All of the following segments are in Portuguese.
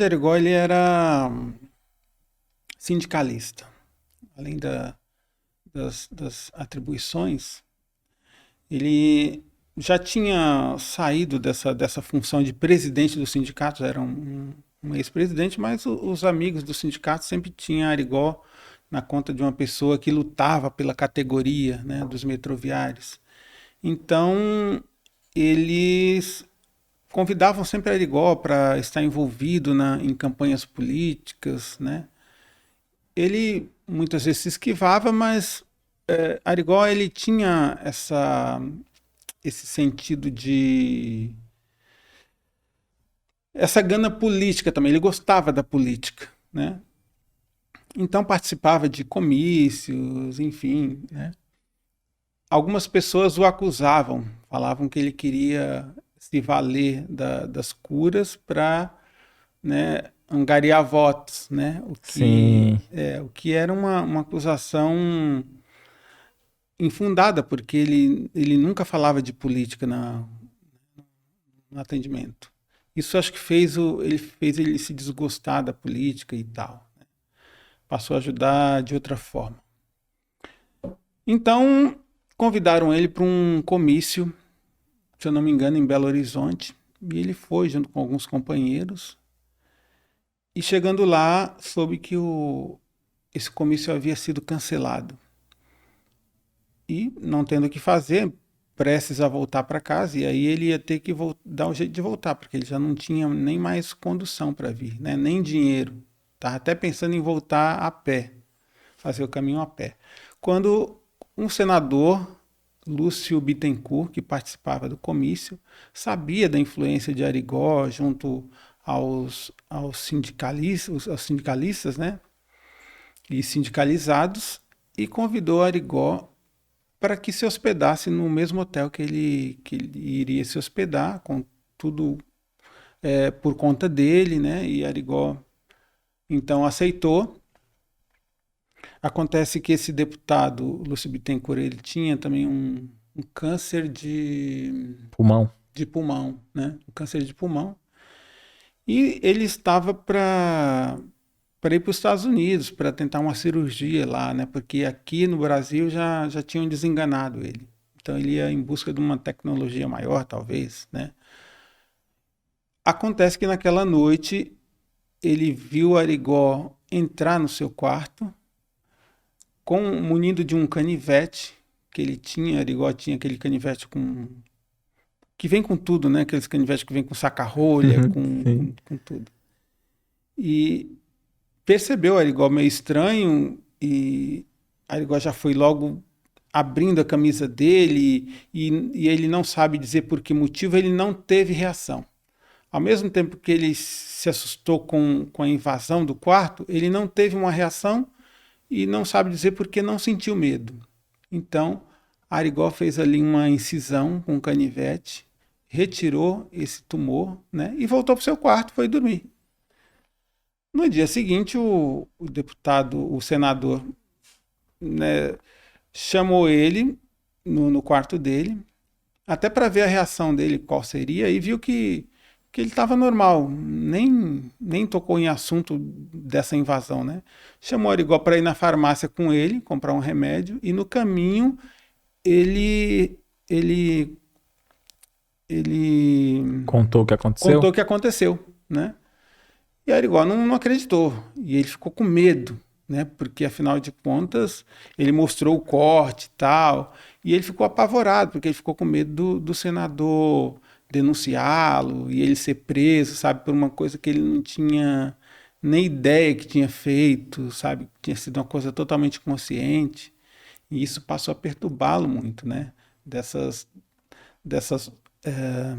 Arigó, ele era sindicalista. Além das atribuições, ele já tinha saído dessa função de presidente do sindicato, era um ex-presidente, mas os amigos do sindicato sempre tinham Arigó na conta de uma pessoa que lutava pela categoria, né, dos metroviários. Então, eles convidavam sempre Arigó para estar envolvido em campanhas políticas, né? Ele muitas vezes se esquivava, mas Arigó ele tinha esse sentido de essa gana política também. Ele gostava da política, né? Então participava de comícios, enfim, né? Algumas pessoas o acusavam, falavam que ele queria se valer das curas para, né, angariar votos, né? Sim. O que era uma acusação infundada, porque ele nunca falava de política no atendimento. Isso acho que fez ele se desgostar da política e tal. Passou a ajudar de outra forma. Então, convidaram ele para um comício, se eu não me engano, em Belo Horizonte, e ele foi junto com alguns companheiros. E chegando lá, soube que esse comício havia sido cancelado. E, não tendo o que fazer, prestes a voltar para casa, e aí ele ia ter que dar um jeito de voltar, porque ele já não tinha nem mais condução para vir, né? Nem dinheiro. Estava até pensando em voltar a pé, fazer o caminho a pé. Quando um senador, Lúcio Bittencourt, que participava do comício, sabia da influência de Arigó junto aos sindicalistas, né? E sindicalizados, e convidou Arigó para que se hospedasse no mesmo hotel que ele iria se hospedar, com tudo por conta dele, né? E Arigó então aceitou. Acontece que esse deputado, Lúcio Bittencourt, ele tinha também um câncer Pulmão. de pulmão, né? Um câncer de pulmão. E ele estava para ir para os Estados Unidos, para tentar uma cirurgia lá, né? Porque aqui no Brasil já tinham desenganado ele. Então ele ia em busca de uma tecnologia maior, talvez, né? Acontece que naquela noite ele viu Arigó entrar no seu quarto, munido de um canivete que ele tinha. Arigó tinha aquele canivete que vem com tudo, né? Aqueles canivetes que vem com saca-rolha, com, Sim. com, com tudo. E percebeu Arigó meio estranho, e Arigó já foi logo abrindo a camisa dele, e ele não sabe dizer por que motivo ele não teve reação. Ao mesmo tempo que ele se assustou com a invasão do quarto, ele não teve uma reação e não sabe dizer por que não sentiu medo. Então, Arigó fez ali uma incisão com um canivete, retirou esse tumor, né, e voltou para o seu quarto, foi dormir. No dia seguinte, o deputado, o senador, né, chamou ele no quarto dele, até para ver a reação dele, qual seria, e viu que ele estava normal, nem tocou em assunto dessa invasão, né? Chamou Arigó para ir na farmácia com ele, comprar um remédio, e no caminho ele, ele, ele Contou o que aconteceu? contou o que aconteceu, né? E Arigó não acreditou, e ele ficou com medo, né? Porque afinal de contas ele mostrou o corte e tal, e ele ficou apavorado, porque ele ficou com medo do senador denunciá-lo e ele ser preso, sabe, por uma coisa que ele não tinha nem ideia que tinha feito, sabe, tinha sido uma coisa totalmente consciente, e isso passou a perturbá-lo muito, né? Dessas, dessas, eh,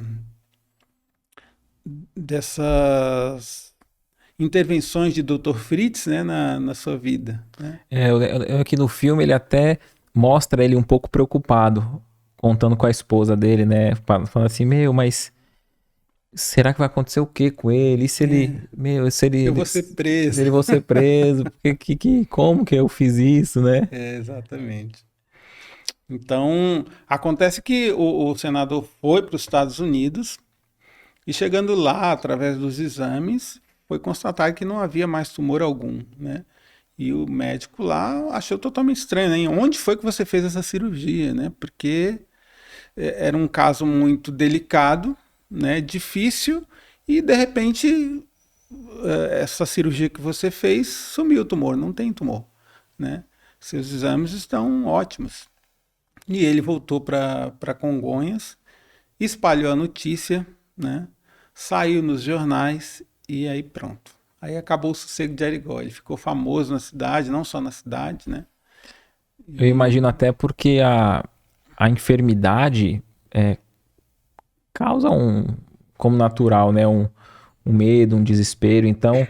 dessas intervenções de Dr. Fritz, né, na sua vida, né? Aqui no filme ele até mostra ele um pouco preocupado, contando com a esposa dele, né? Falando assim, meu, mas será que vai acontecer o que com ele? E se ele, meu, Eu vou ser se preso. ele for ser preso? Como que eu fiz isso, né? Exatamente. Então, acontece que o senador foi para os Estados Unidos e chegando lá, através dos exames, foi constatado que não havia mais tumor algum, né? E o médico lá achou totalmente estranho, né? Onde foi que você fez essa cirurgia, né? Porque era um caso muito delicado, né? Difícil, e de repente essa cirurgia que você fez sumiu o tumor, não tem tumor, né? Seus exames estão ótimos. E ele voltou para Congonhas, espalhou a notícia, né? Saiu nos jornais e aí pronto. Aí acabou o sossego de Arigó. Ele ficou famoso na cidade, não só na cidade, né? Eu imagino até porque a enfermidade causa como natural, né? Um medo, um desespero. Então,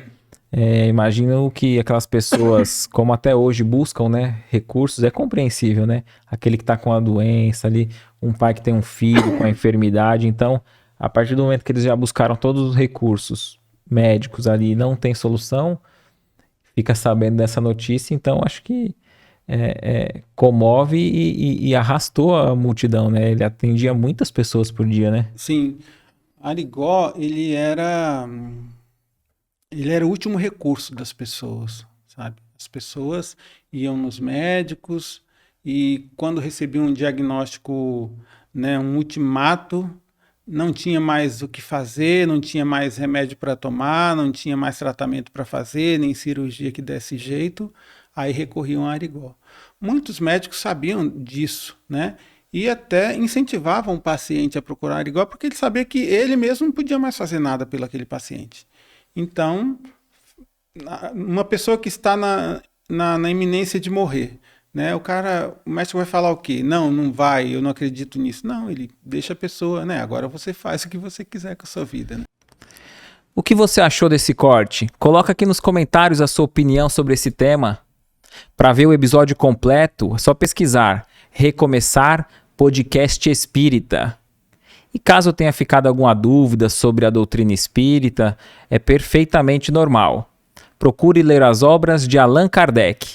imagino que aquelas pessoas, como até hoje buscam, né, recursos, é compreensível, né? Aquele que está com a doença ali, um pai que tem um filho com a enfermidade. Então, a partir do momento que eles já buscaram todos os recursos médicos ali e não tem solução, fica sabendo dessa notícia. Então, acho que comove e arrastou a multidão, né? Ele atendia muitas pessoas por dia, né? Sim, Arigó, ele era o último recurso das pessoas, sabe? As pessoas iam nos médicos e quando recebiam um diagnóstico, né, um ultimato, não tinha mais o que fazer, não tinha mais remédio para tomar, não tinha mais tratamento para fazer, nem cirurgia que desse jeito, aí recorriam a Arigó. Muitos médicos sabiam disso, né? E até incentivavam o paciente a procurar Arigó, porque ele sabia que ele mesmo não podia mais fazer nada pelo aquele paciente. Então, uma pessoa que está na iminência de morrer, né? O médico vai falar o quê? Não, não vai, eu não acredito nisso. Não, ele deixa a pessoa, né? Agora você faz o que você quiser com a sua vida, né? O que você achou desse corte? Coloca aqui nos comentários a sua opinião sobre esse tema. Para ver o episódio completo, é só pesquisar Recomeçar Podcast Espírita. E caso tenha ficado alguma dúvida sobre a doutrina espírita, é perfeitamente normal. Procure ler as obras de Allan Kardec.